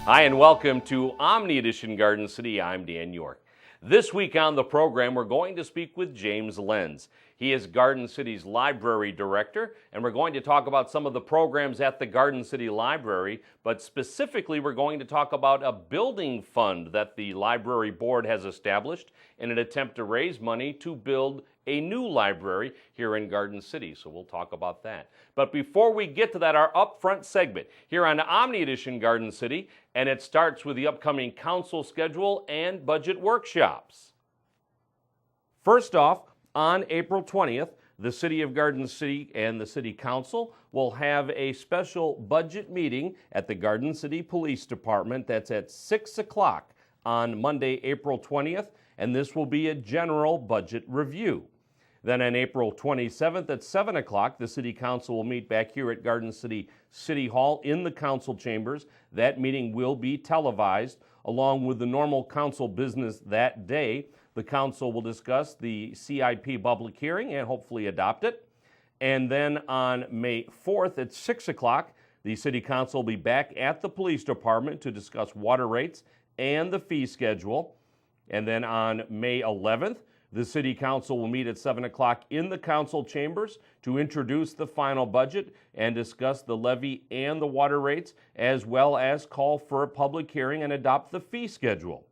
Hi and welcome to Omni Edition Garden City. I'm Dan York. This week on the program, we're going to speak with James Lenze. He is Garden City's library director, and we're going to talk about some of the programs at the Garden City Library, but specifically we're going to talk about a building fund that the library board has established in an attempt to raise money to build a new library here in Garden City, so we'll talk about that. But before we get to that, our upfront segment here on Omni Edition Garden City, and it starts with the upcoming council schedule and budget workshops. First off, on April 20th, the City of Garden City and the City Council will have a special budget meeting at the Garden City Police Department. That's at 6 o'clock on Monday, April 20th, and this will be a general budget review. Then on April 27th at 7 o'clock, the City Council will meet back here at Garden City City Hall in the council chambers. That meeting will be televised along with the normal council business that day. The council will discuss the CIP public hearing and hopefully adopt it. And then on May 4th at 6 o'clock, the City Council will be back at the Police Department to discuss water rates and the fee schedule. And then on May 11th, the City Council will meet at 7 o'clock in the council chambers to introduce the final budget and discuss the levy and the water rates, as well as call for a public hearing and adopt the fee schedule.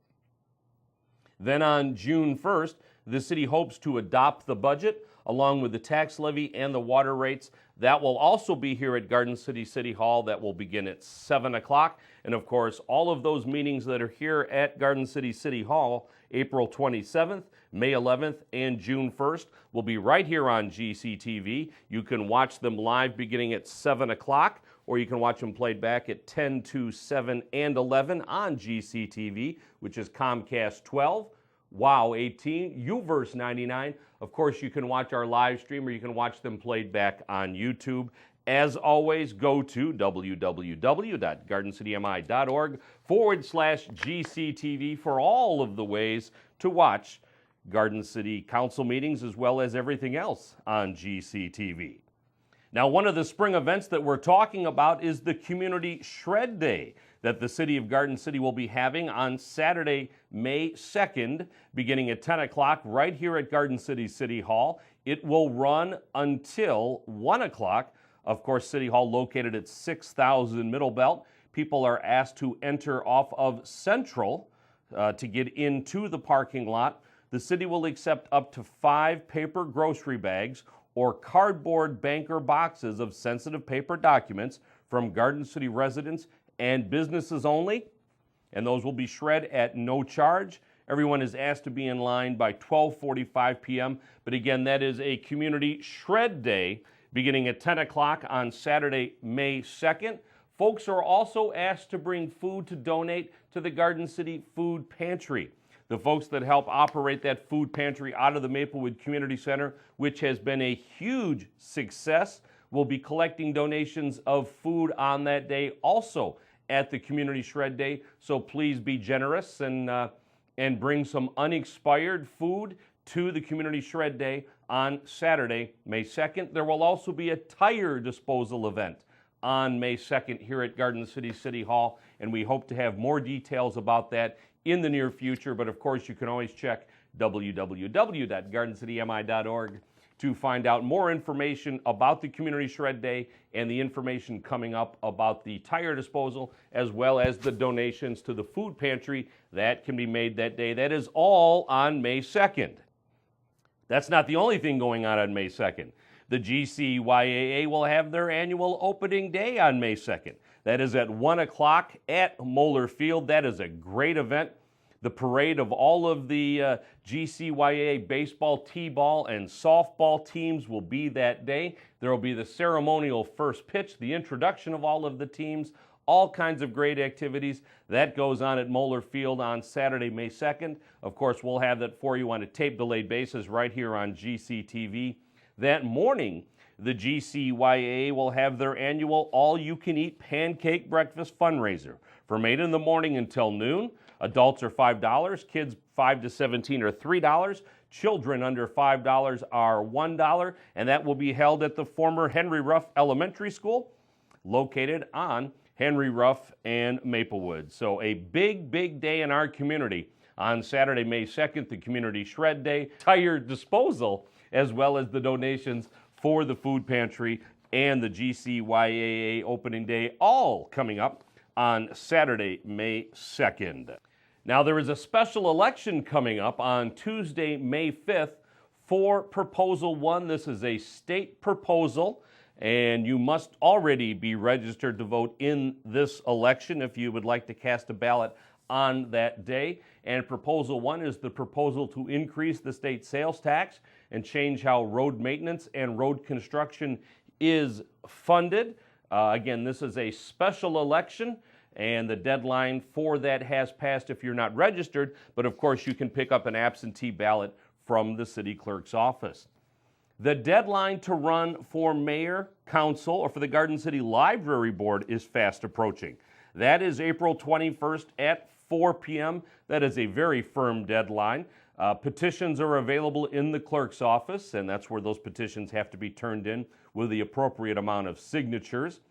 Then on June 1st, the city hopes to adopt the budget along with the tax levy and the water rates. That will also be here at Garden City City Hall. That will begin at 7 o'clock. And of course, all of those meetings that are here at Garden City City Hall, April 27th, May 11th, and June 1st, will be right here on GCTV. You can watch them live beginning at 7 o'clock, or you can watch them played back at 10, 2, 7, and 11 on GCTV, which is Comcast 12, WOW 18, UVerse 99. Of course, you can watch our live stream, or you can watch them played back on YouTube. As always, go to www.gardencitymi.org/GCTV for all of the ways to watch Garden City Council meetings as well as everything else on GCTV. Now, one of the spring events that we're talking about is the Community Shred Day that the City of Garden City will be having on Saturday, May 2nd, beginning at 10 o'clock right here at Garden City City Hall. It will run until 1 o'clock. Of course, City Hall located at 6000 Middle Belt. People are asked to enter off of Central to get into the parking lot. The city will accept up to 5 paper grocery bags or cardboard banker boxes of sensitive paper documents from Garden City residents and businesses only, and those will be shred at no charge. Everyone is asked to be in line by 12:45 p.m., but again, that is a Community Shred Day beginning at 10 o'clock on Saturday, May 2nd. Folks are also asked to bring food to donate to the Garden City Food Pantry. The folks that help operate that food pantry out of the Maplewood Community Center, which has been a huge success, will be collecting donations of food on that day also at the Community Shred Day. So please be generous and bring some unexpired food to the Community Shred Day on Saturday, May 2nd. There will also be a tire disposal event on May 2nd here at Garden City City Hall, and we hope to have more details about that in the near future. But of course, you can always check www.gardencitymi.org to find out more information about the Community Shred Day and the information coming up about the tire disposal, as well as the donations to the food pantry that can be made that day. That is all on May 2nd. That's not the only thing going on May 2nd. The GCYAA will have their annual opening day on May 2nd. That is at 1 o'clock at Moeller Field. That is a great event. The parade of all of the GCYAA baseball, t-ball, and softball teams will be that day. There will be the ceremonial first pitch, the introduction of all of the teams, all kinds of great activities. That goes on at Moeller Field on Saturday, May 2nd. Of course, we'll have that for you on a tape-delayed basis right here on GCTV. That morning, the GCYAA will have their annual all-you-can-eat pancake breakfast fundraiser from 8 in the morning until noon. Adults are $5, kids 5 to 17 are $3, children under $5 are $1, and that will be held at the former Henry Ruff Elementary School, located on Henry Ruff, and Maplewood. So a big, big day in our community. On Saturday, May 2nd, the Community Shred Day, tire disposal, as well as the donations for the food pantry and the GCYAA opening day, all coming up on Saturday, May 2nd. Now, there is a special election coming up on Tuesday, May 5th for Proposal 1. This is a state proposal, and you must already be registered to vote in this election if you would like to cast a ballot on that day. And Proposal 1 is the proposal to increase the state sales tax and change how road maintenance and road construction is funded. Again, this is a special election, and the deadline for that has passed if you're not registered, but of course you can pick up an absentee ballot from the city clerk's office. The deadline to run for mayor, council, or for the Garden City Library Board is fast approaching. That is April 21st at 4 p.m. That is a very firm deadline. Petitions are available in the clerk's office, and that's where those petitions have to be turned in with the appropriate amount of signatures.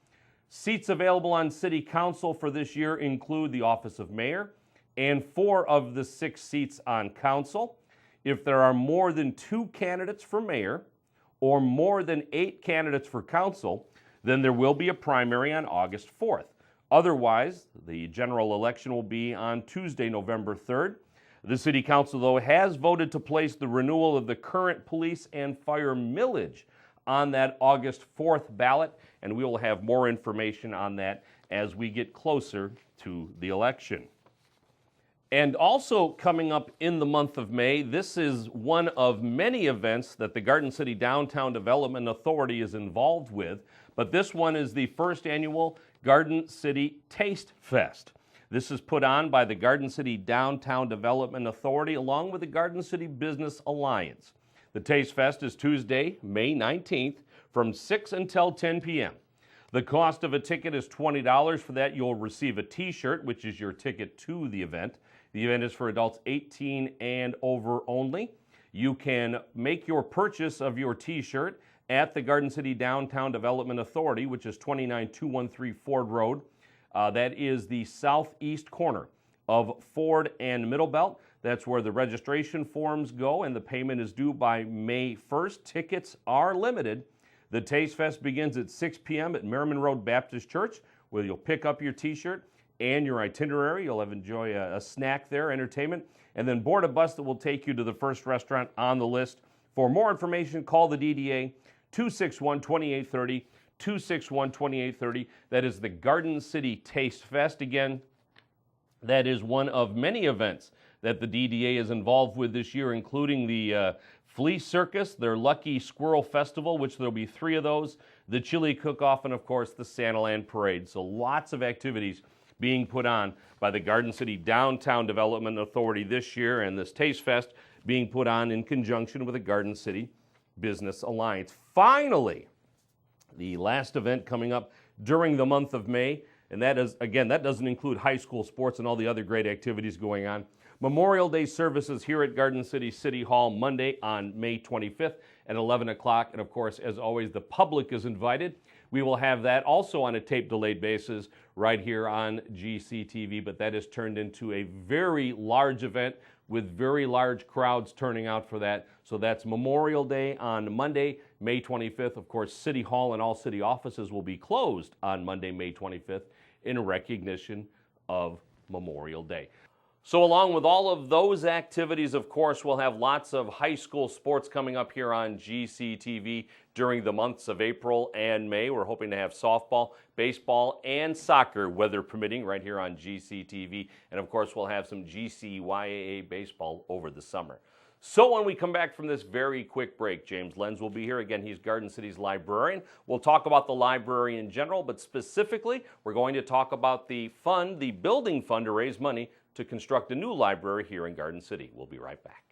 Seats available on City Council for this year include the office of mayor and 4 of the 6 seats on council. If there are more than 2 candidates for mayor or more than 8 candidates for council, then there will be a primary on August 4th. Otherwise, the general election will be on Tuesday, November 3rd. The City Council, though, has voted to place the renewal of the current police and fire millage on that August 4th ballot, and we will have more information on that as we get closer to the election. And also coming up in the month of May, this is one of many events that the Garden City Downtown Development Authority is involved with, but this one is the first annual Garden City Taste Fest. This is put on by the Garden City Downtown Development Authority along with the Garden City Business Alliance. The Taste Fest is Tuesday, May 19th from 6 until 10 p.m. The cost of a ticket is $20. For that, you'll receive a t-shirt, which is your ticket to the event. The event is for adults 18 and over only. You can make your purchase of your t-shirt at the Garden City Downtown Development Authority, which is 29213 Ford Road. That is the southeast corner of Ford and Middle Belt. That's where the registration forms go, and the payment is due by May 1st. Tickets are limited. The Taste Fest begins at 6 p.m. at Merriman Road Baptist Church, where you'll pick up your t-shirt and your itinerary. You'll enjoy a snack there, entertainment, and then board a bus that will take you to the first restaurant on the list. For more information, call the DDA 261-2830, 261-2830. That is the Garden City Taste Fest. Again, that is one of many events that the DDA is involved with this year, including the Flea Circus, their Lucky Squirrel Festival, which there'll be 3 of those, the Chili Cook-Off, and of course the Santaland Parade. So lots of activities being put on by the Garden City Downtown Development Authority this year, and this Taste Fest being put on in conjunction with the Garden City Business Alliance. Finally, the last event coming up during the month of May, and that is, again, that doesn't include high school sports and all the other great activities going on. Memorial Day services here at Garden City City Hall Monday on May 25th at 11 o'clock. And of course, as always, the public is invited. We will have that also on a tape-delayed basis right here on GCTV, but that is turned into a very large event with very large crowds turning out for that. So that's Memorial Day on Monday, May 25th. Of course, City Hall and all city offices will be closed on Monday, May 25th in recognition of Memorial Day. So along with all of those activities, of course, we'll have lots of high school sports coming up here on GCTV during the months of April and May. We're hoping to have softball, baseball, and soccer, weather permitting, right here on GCTV. And of course, we'll have some GCYAA baseball over the summer. So when we come back from this very quick break, James Lenze will be here. Again, he's Garden City's librarian. We'll talk about the library in general, but specifically, we're going to talk about the fund, the building fund to raise money to construct a new library here in Garden City. We'll be right back.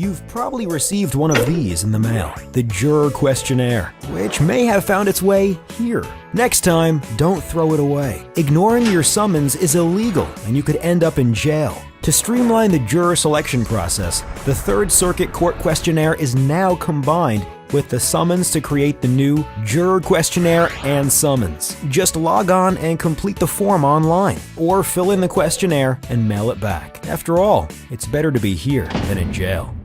You've probably received one of these in the mail, the Juror Questionnaire, which may have found its way here. Next time, don't throw it away. Ignoring your summons is illegal, and you could end up in jail. To streamline the juror selection process, the Third Circuit Court Questionnaire is now combined with the summons to create the new Juror Questionnaire and Summons. Just log on and complete the form online, or fill in the questionnaire and mail it back. After all, it's better to be here than in jail.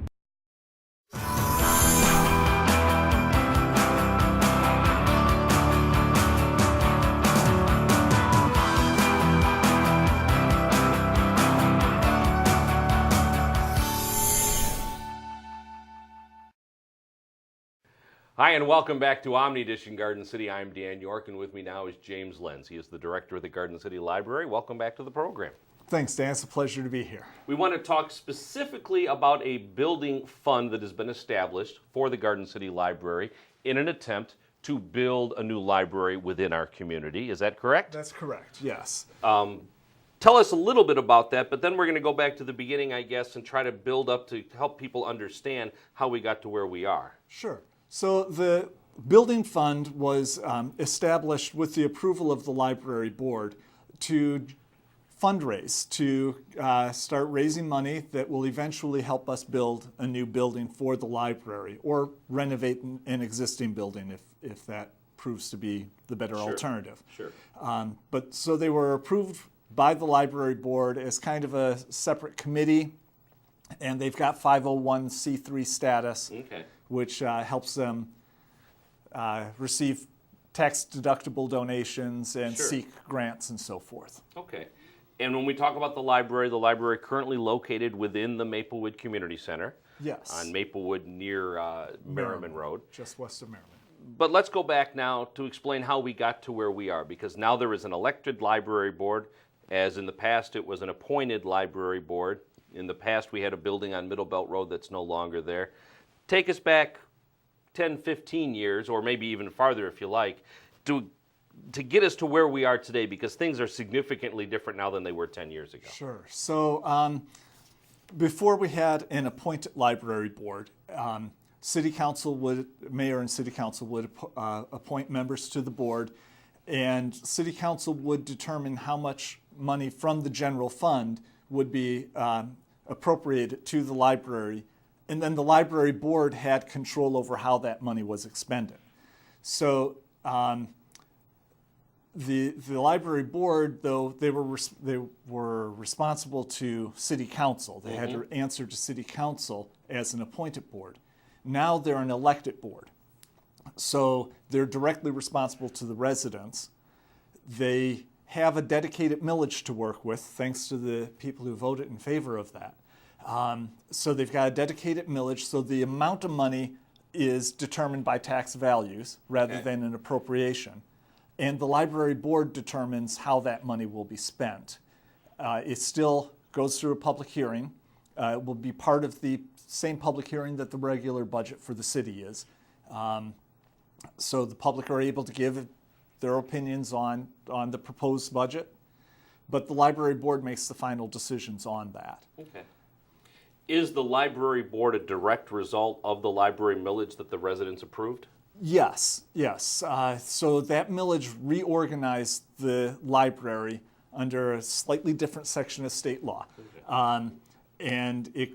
Hi, and welcome back to Omni Edition Garden City. I'm Dan York, and with me now is James Lenze. He is the director of the Garden City Library. Welcome back to the program. Thanks, Dan. It's a pleasure to be here. We want to talk specifically about a building fund that has been established for the Garden City Library in an attempt to build a new library within our community. Is that correct? That's correct, yes. Tell us a little bit about that, but then we're going to go back to the beginning, I guess, and try to build up to help people understand how we got to where we are. Sure. So the building fund was established with the approval of the library board to fundraise, to start raising money that will eventually help us build a new building for the library or renovate an existing building if that proves to be the better alternative. Sure. But so they were approved by the library board as kind of a separate committee, and they've got 501c3 status. Okay. Which helps them receive tax-deductible donations and seek grants and so forth. Okay. And when we talk about the library currently located within the Maplewood Community Center. Yes. On Maplewood near Merriman Road. Just west of Merriman. But let's go back now to explain how we got to where we are, because now there is an elected library board, as in the past it was an appointed library board. In the past we had a building on Middle Belt Road that's no longer there. Take us back 10, 15 years, or maybe even farther if you like, to get us to where we are today, because things are significantly different now than they were 10 years ago. Sure. So before we had an appointed library board, mayor and city council would appoint members to the board, and city council would determine how much money from the general fund would be appropriated to the library. And then the library board had control over how that money was expended. So the library board, though, they were responsible to city council. They had to answer to city council as an appointed board. Now they're an elected board. So they're directly responsible to the residents. They have a dedicated millage to work with, thanks to the people who voted in favor of that. So they've got a dedicated millage, so the amount of money is determined by tax values rather than an appropriation. And the library board determines how that money will be spent. It still goes through a public hearing. It will be part of the same public hearing that the regular budget for the city is. So the public are able to give their opinions on the proposed budget, but the library board makes the final decisions on that. Okay. Is the library board a direct result of the library millage that the residents approved? Yes. So that millage reorganized the library under a slightly different section of state law. Okay. And it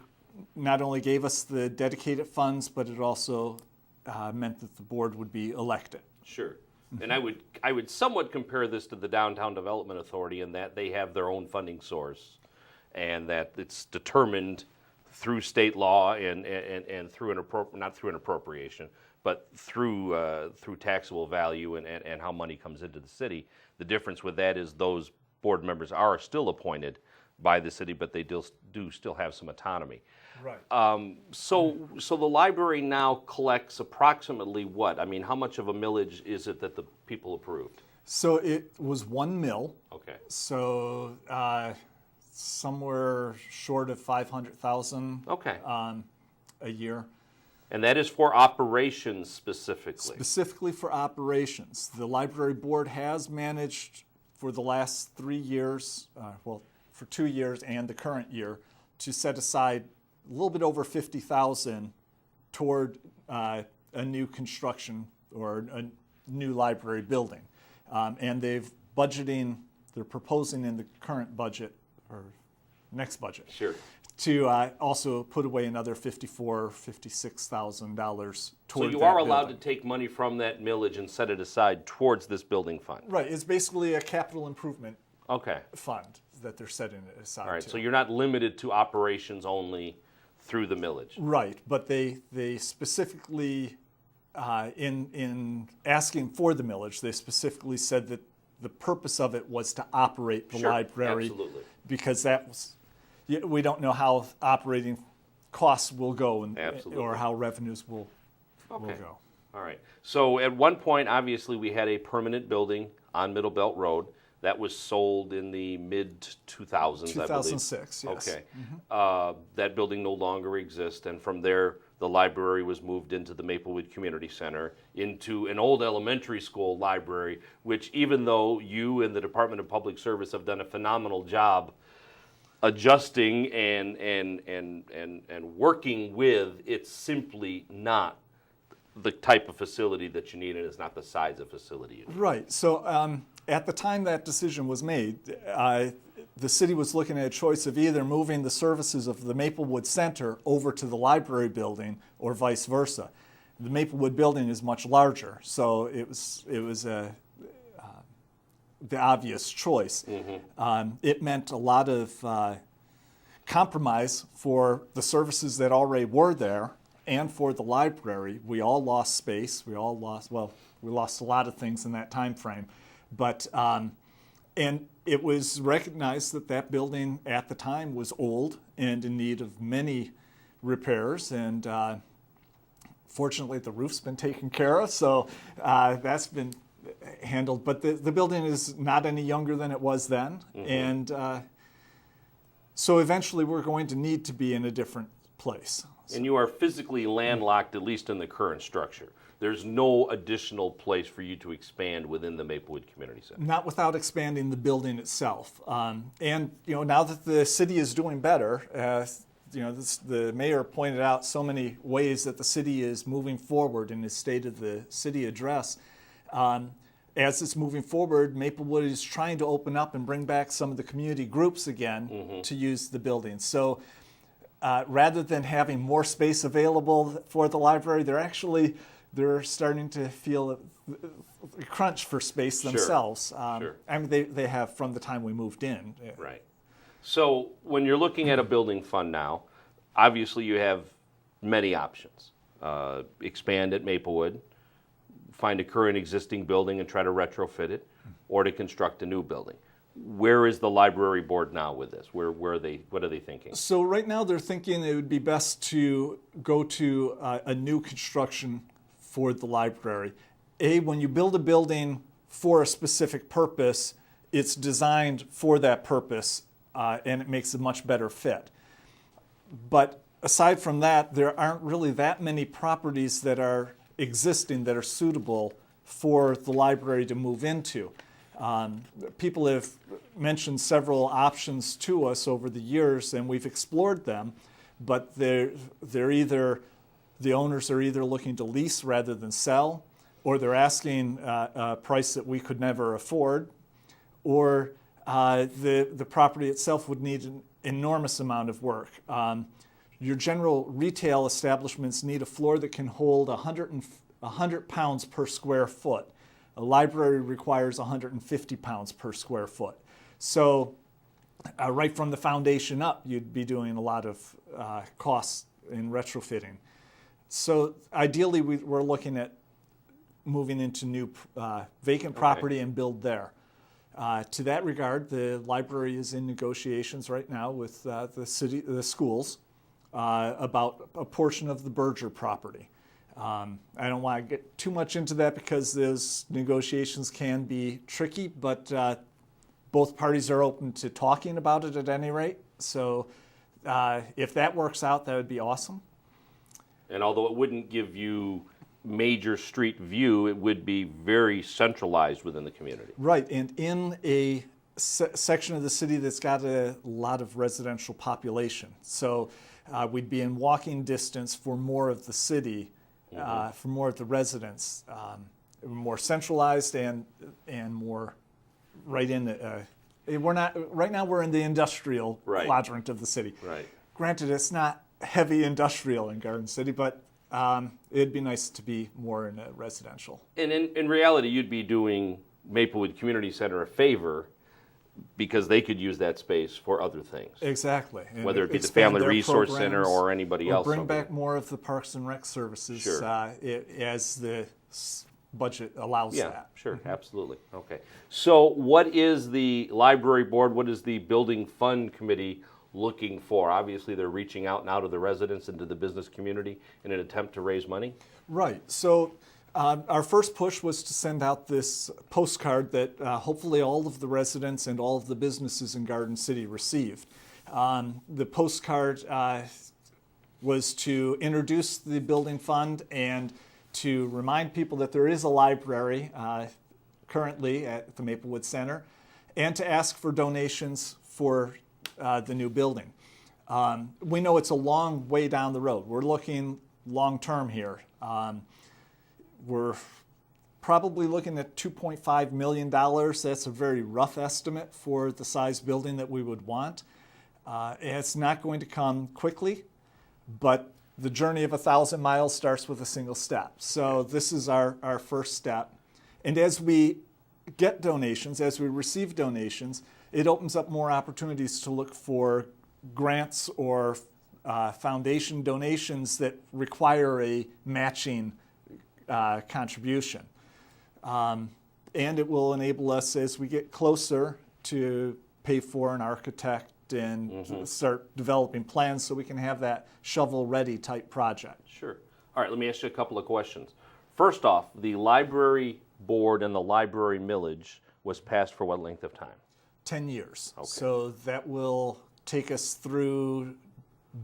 not only gave us the dedicated funds, but it also meant that the board would be elected. Sure. And I would somewhat compare this to the Downtown Development Authority in that they have their own funding source, and that it's determined through state law and through not through an appropriation, but through taxable value and how money comes into the city. The difference with that is those board members are still appointed by the city, but they do still have some autonomy. Right. So the library now collects approximately what? I mean, how much of a millage is it that the people approved? So it was 1 mil. Okay. So somewhere short of 500,000. Okay. A year. And that is for operations specifically? Specifically for operations. The library board has managed for the last 3 years, for 2 years and the current year, to set aside little bit over 50,000 toward a new construction or a new library building. And they're proposing in the current budget or next budget Sure. to also put away another $56,000 toward So you that are allowed building. to take money from that millage and set it aside towards this building fund. Right, it's basically a capital improvement Okay. fund that they're setting it aside All right. to. So you're not limited to operations only through the millage. Right, but they specifically, in asking for the millage, they specifically said that the purpose of it was to operate the Sure, library. absolutely. Because we don't know how operating costs will go Absolutely. or how revenues will Okay. go. All right. So at one point, obviously, we had a permanent building on Middle Belt Road that was sold in the mid-2000s, I believe. 2006, yes. Okay. That building no longer exists, and from there, the library was moved into the Maplewood Community Center, into an old elementary school library, which even though you and the Department of Public Service have done a phenomenal job adjusting and working with, it's simply not the type of facility that you need, and it's not the size of facility you need. Right. So at the time that decision was made, the city was looking at a choice of either moving the services of the Maplewood Center over to the library building or vice versa. The Maplewood building is much larger, so it was the obvious choice. It meant a lot of compromise for the services that already were there and for the library. We all lost space. We lost a lot of things in that time frame. But and it was recognized that that building at the time was old and in need of many repairs. And fortunately, the roof's been taken care of, so that's been handled. But the building is not any younger than it was then. And so eventually we're going to need to be in a different place. And you are physically landlocked, at least in the current structure. There's no additional place for you to expand within the Maplewood Community Center. Not without expanding the building itself. And now that the city is doing better, the mayor pointed out so many ways that the city is moving forward in his State of the City address. As it's moving forward, Maplewood is trying to open up and bring back some of the community groups again to use the building. So rather than having more space available for the library, they're starting to feel a crunch for space themselves. Sure. I mean, they have from the time we moved in. Right. So when you're looking at a building fund now, obviously you have many options. Expand at Maplewood, find a current existing building and try to retrofit it, or to construct a new building. Where is the library board now with this? What are they thinking? So right now they're thinking it would be best to go to a new construction for the library. When you build a building for a specific purpose, it's designed for that purpose, and it makes a much better fit. But aside from that, there aren't really that many properties that are existing that are suitable for the library to move into. People have mentioned several options to us over the years, and we've explored them, but the owners are either looking to lease rather than sell, or they're asking a price that we could never afford, or the property itself would need an enormous amount of work. Your general retail establishments need a floor that can hold 100 pounds per square foot. A library requires 150 pounds per square foot. So right from the foundation up, you'd be doing a lot of costs in retrofitting. So ideally, we're looking at moving into new vacant property and build there. To that regard, the library is in negotiations right now with the schools about a portion of the Berger property. I don't want to get too much into that because those negotiations can be tricky, but both parties are open to talking about it at any rate. So if that works out, that would be awesome. And although it wouldn't give you major street view, it would be very centralized within the community. Right, and in a section of the city that's got a lot of residential population. So we'd be in walking distance for more of the city, for more of the residents, more centralized and more right in the. We're not right now. We're in the industrial quadrant of the city. Right. Granted, it's not heavy industrial in Garden City, but it'd be nice to be more in a residential. And in reality, you'd be doing Maplewood Community Center a favor because they could use that space for other things. Exactly. And whether it be the expand Family their Resource Center programs, or anybody else. Bring back more of the Parks and Rec services as the budget allows Yeah, that. sure, absolutely. Okay. So what is the library board, what is the building fund committee looking for? Obviously, they're reaching out now to the residents and to the business community in an attempt to raise money. Right. So our first push was to send out this postcard that hopefully all of the residents and all of the businesses in Garden City received. The postcard was to introduce the building fund and to remind people that there is a library currently at the Maplewood Center, and to ask for donations for the new building. We know it's a long way down the road. We're looking long-term here. We're probably looking at $2.5 million. That's a very rough estimate for the size building that we would want. It's not going to come quickly, but the journey of 1,000 miles starts with a single step. So this is our first step. And as we get donations, as we receive donations, it opens up more opportunities to look for grants or foundation donations that require a matching contribution. And it will enable us, as we get closer, to pay for an architect and start developing plans so we can have that shovel-ready type project. Sure. All right, let me ask you a couple of questions. First off, the library board and the library millage was passed for what length of time? 10 years. Okay. So that will take us through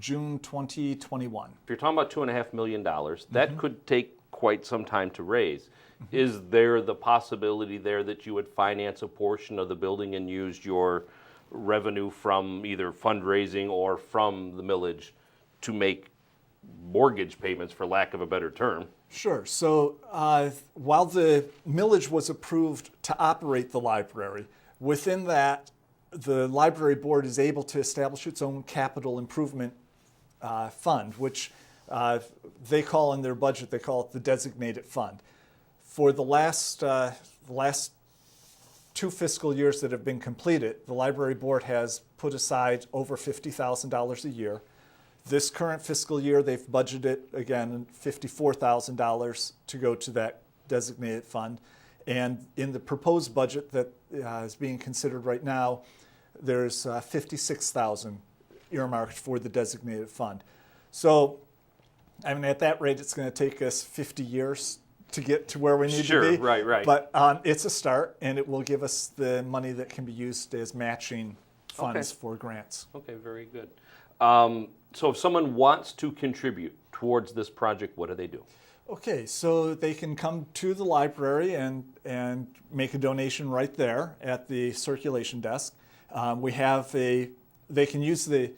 June 2021. If you're talking about $2.5 million, that could take quite some time to raise. Is there the possibility there that you would finance a portion of the building and use your revenue from either fundraising or from the millage to make mortgage payments, for lack of a better term? Sure. So while the millage was approved to operate the library, within that, the library board is able to establish its own capital improvement fund, which they call in their budget, they call it the designated fund. For the last 2 fiscal years that have been completed, the library board has put aside over $50,000 a year. This current fiscal year, they've budgeted, again, $54,000 to go to that designated fund. And in the proposed budget that is being considered right now, there's $56,000 earmarked for the designated fund. So, I mean, at that rate, it's going to take us 50 years to get to where we need to be. Right, right. But it's a start, and it will give us the money that can be used as matching funds for grants. Okay, very good. So if someone wants to contribute towards this project, what do they do? Okay, so they can come to the library and make a donation right there at the circulation desk. They can use the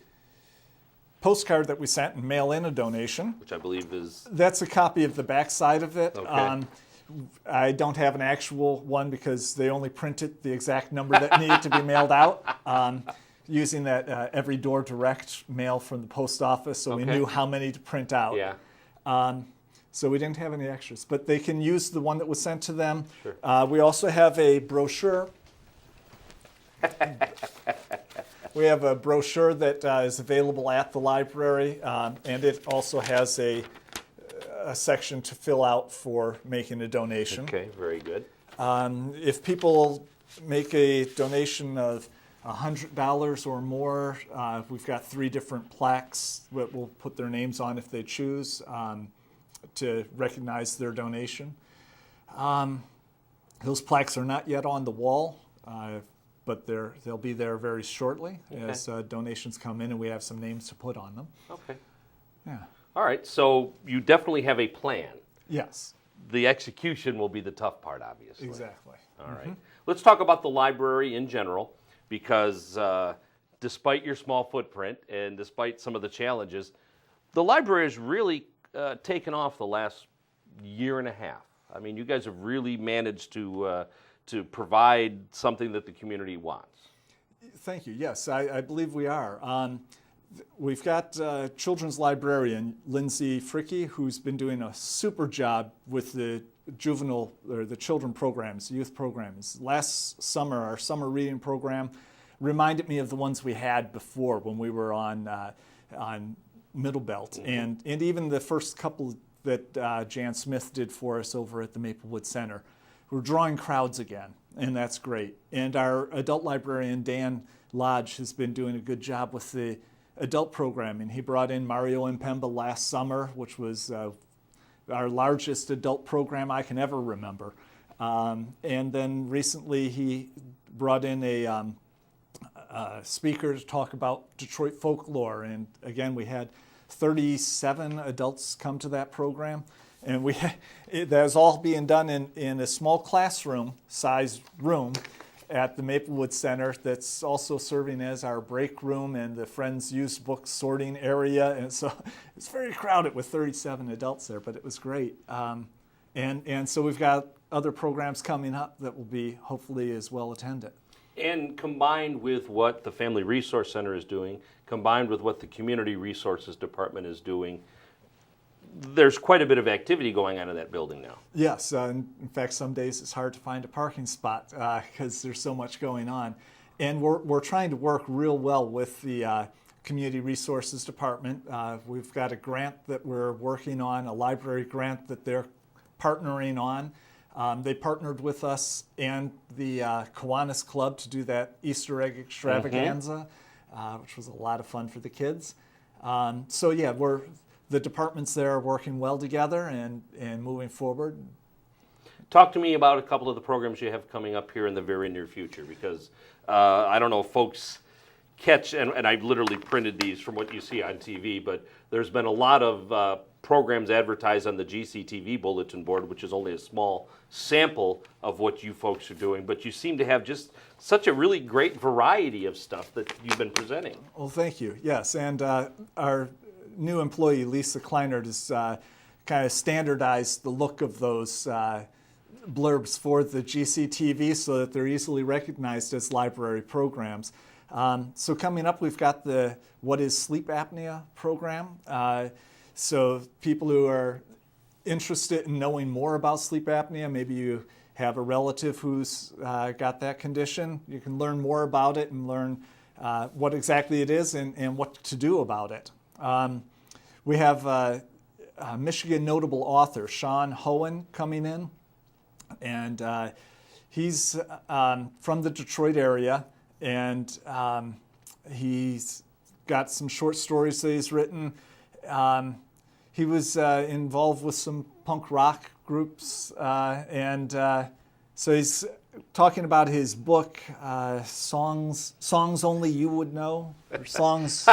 postcard that we sent and mail in a donation. Which I believe is... That's a copy of the back side of it. Okay. I don't have an actual one because they only printed the exact number that needed to be mailed out. Using that every door direct mail from the post office, so we knew how many to print out. Yeah. So we didn't have any extras, but they can use the one that was sent to them. Sure. We also have a brochure. We have a brochure that is available at the library, and it also has a section to fill out for making a donation. Okay, very good. If people make a donation of $100 or more, we've got 3 different plaques that we'll put their names on if they choose to recognize their donation. Those plaques are not yet on the wall, but they'll be there very shortly as donations come in and we have some names to put on them. Okay. Yeah. All right, so you definitely have a plan. Yes. The execution will be the tough part, obviously. Exactly. All right. Let's talk about the library in general. because despite your small footprint and despite some of the challenges, the library has really taken off the last year and a half. I mean, you guys have really managed to provide something that the community wants. Thank you. Yes, I believe we are. We've got children's librarian Lenze who's been doing a super job with the juvenile or the children programs, youth programs. Last summer, our summer reading program reminded me of the ones we had before when we were on Middle Belt, and even the first couple that Jan Smith did for us over at the Maplewood Center. We're drawing crowds again, and that's great. And our adult librarian Dan Lodge has been doing a good job with the adult programming. He brought in Mario Impemba last summer, which was our largest adult program I can ever remember. And then recently he brought in a speaker to talk about Detroit folklore. And again, we had 37 adults come to that program. And that was all being done in a small classroom size room at the Maplewood Center that's also serving as our break room and the Friends Used Book sorting area. And so it's very crowded with 37 adults there, but it was great. And so we've got other programs coming up that will be hopefully as well attended. And combined with what the Family Resource Center is doing, combined with what the Community Resources Department is doing, there's quite a bit of activity going on in that building now. Yes, in fact, some days it's hard to find a parking spot because there's so much going on. And we're trying to work real well with the Community Resources Department. We've got a grant that we're working on, a library grant that they're partnering on. They partnered with us and the Kiwanis Club to do that Easter egg extravaganza, which was a lot of fun for the kids. So yeah, the departments there are working well together and moving forward. Talk to me about a couple of the programs you have coming up here in the very near future, because I don't know if folks catch, and I've literally printed these from what you see on TV, but there's been a lot of programs advertised on the GCTV bulletin board, which is only a small sample of what you folks are doing, but you seem to have just such a really great variety of stuff that you've been presenting. Well, thank you. Yes, and our new employee, Lisa Kleinert, has kind of standardized the look of those blurbs for the GCTV so that they're easily recognized as library programs. So coming up, we've got the What is Sleep Apnea program. So people who are interested in knowing more about sleep apnea, maybe you have a relative who's got that condition, you can learn more about it and learn what exactly it is and what to do about it. We have a Michigan notable author, Sean Hohen, coming in, and he's from the Detroit area, and he's got some short stories that he's written. He was involved with some punk rock groups, and so he's talking about his book, Songs Only You Would Know, or Songs...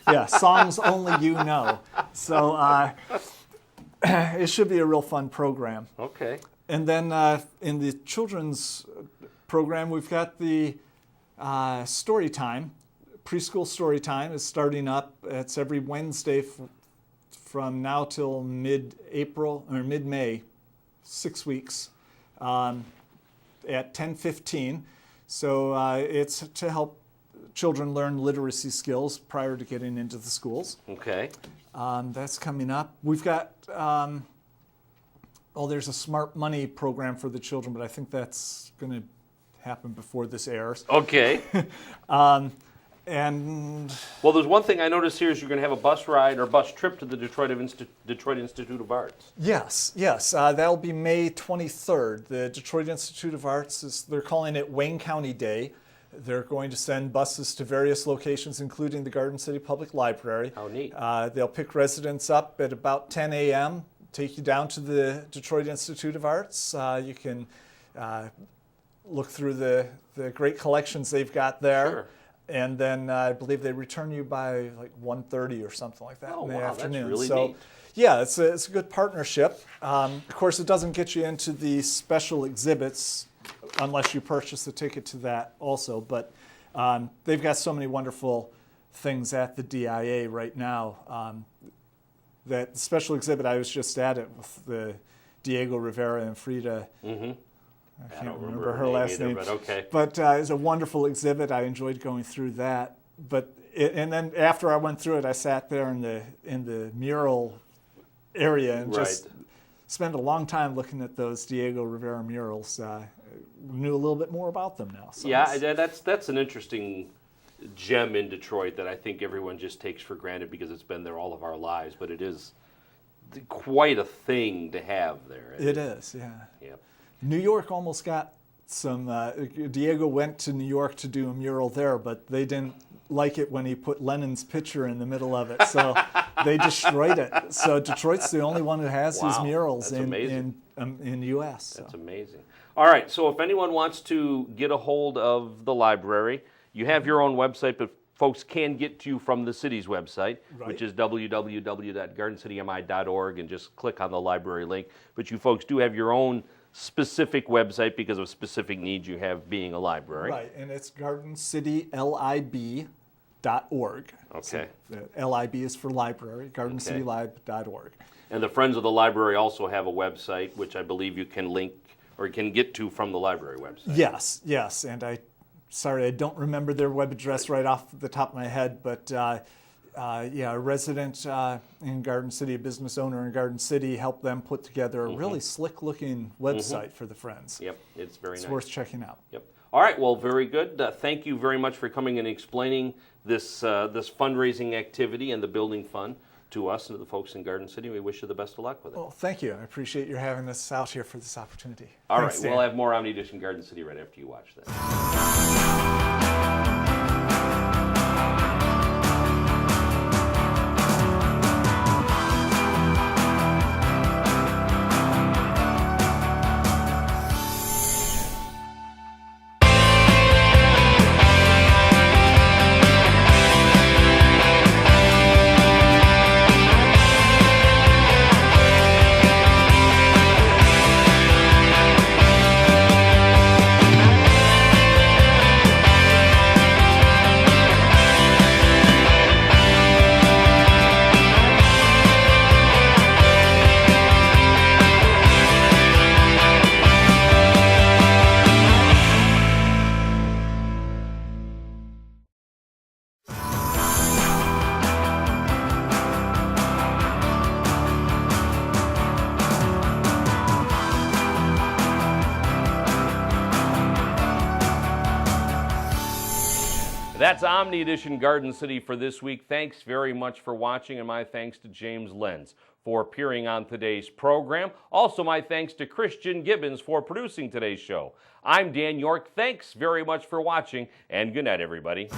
Yeah, Songs Only You Know. So it should be a real fun program. Okay. And then in the children's program, we've got the story time. Preschool story time is starting up. It's every Wednesday from now till mid-April or mid-May, 6 weeks, at 10:15. So it's to help children learn literacy skills prior to getting into the schools. Okay. That's coming up. We've got, there's a Smart Money program for the children, but I think that's going to happen before this airs. Okay. And well, there's one thing I noticed here is you're going to have a bus ride or bus trip to the Detroit Institute of Arts. Yes. That'll be May 23rd. The Detroit Institute of Arts, they're calling it Wayne County Day. They're going to send buses to various locations, including the Garden City Public Library. How neat. They'll pick residents up at about 10 a.m., take you down to the Detroit Institute of Arts. You can look through the great collections they've got there. Sure. And then I believe they return you by like 1:30 or something like that in the afternoon. That's really so, neat. Yeah, it's a good partnership. Of course, it doesn't get you into the special exhibits unless you purchase the ticket to that also. But They've got so many wonderful things at the DIA right now. That special exhibit I was just at it with the Diego Rivera and Frida. I can't remember her last name. But okay. But it's a wonderful exhibit. I enjoyed going through that. And then after I went through it, I sat there in the mural area and just spent a long time looking at those Diego Rivera murals. Knew a little bit more about them now. So that's an interesting gem in Detroit that I think everyone just takes for granted because it's been there all of our lives. But it is quite a thing to have there. It is, yeah. Yep. New York almost got some. Diego went to New York to do a mural there, but they didn't like it when he put Lenin's picture in the middle of it, so they destroyed it. So Detroit's the only one that has his murals in the U.S. So. That's amazing. All right, so if anyone wants to get a hold of the library, you have your own website, but folks can get to you from the city's website, which is www.gardencitymi.org, and just click on the library link. But you folks do have your own specific website because of specific needs you have being a library. Right, and it's gardencitylib.org. Okay. So LIB is for library, gardencitylib.org. And the Friends of the Library also have a website, which I believe you can link or can get to from the library website. Yes, and I don't remember their web address right off the top of my head, but a resident in Garden City, a business owner in Garden City, helped them put together a really slick-looking website for the Friends. Yep, it's very nice. It's worth checking out. Yep. All right, well, very good. Thank you very much for coming and explaining this fundraising activity and the building fund to us and to the folks in Garden City. We wish you the best of luck with it. Well, thank you. I appreciate your having us out here for this opportunity. All Thanks, right, Dan. we'll have more Omni Edition Garden City right after you watch this. That's Omni Edition Garden City for this week. Thanks very much for watching, and my thanks to James Lenze for appearing on today's program. Also, my thanks to Christian Gibbons for producing today's show. I'm Dan York. Thanks very much for watching, and good night, everybody.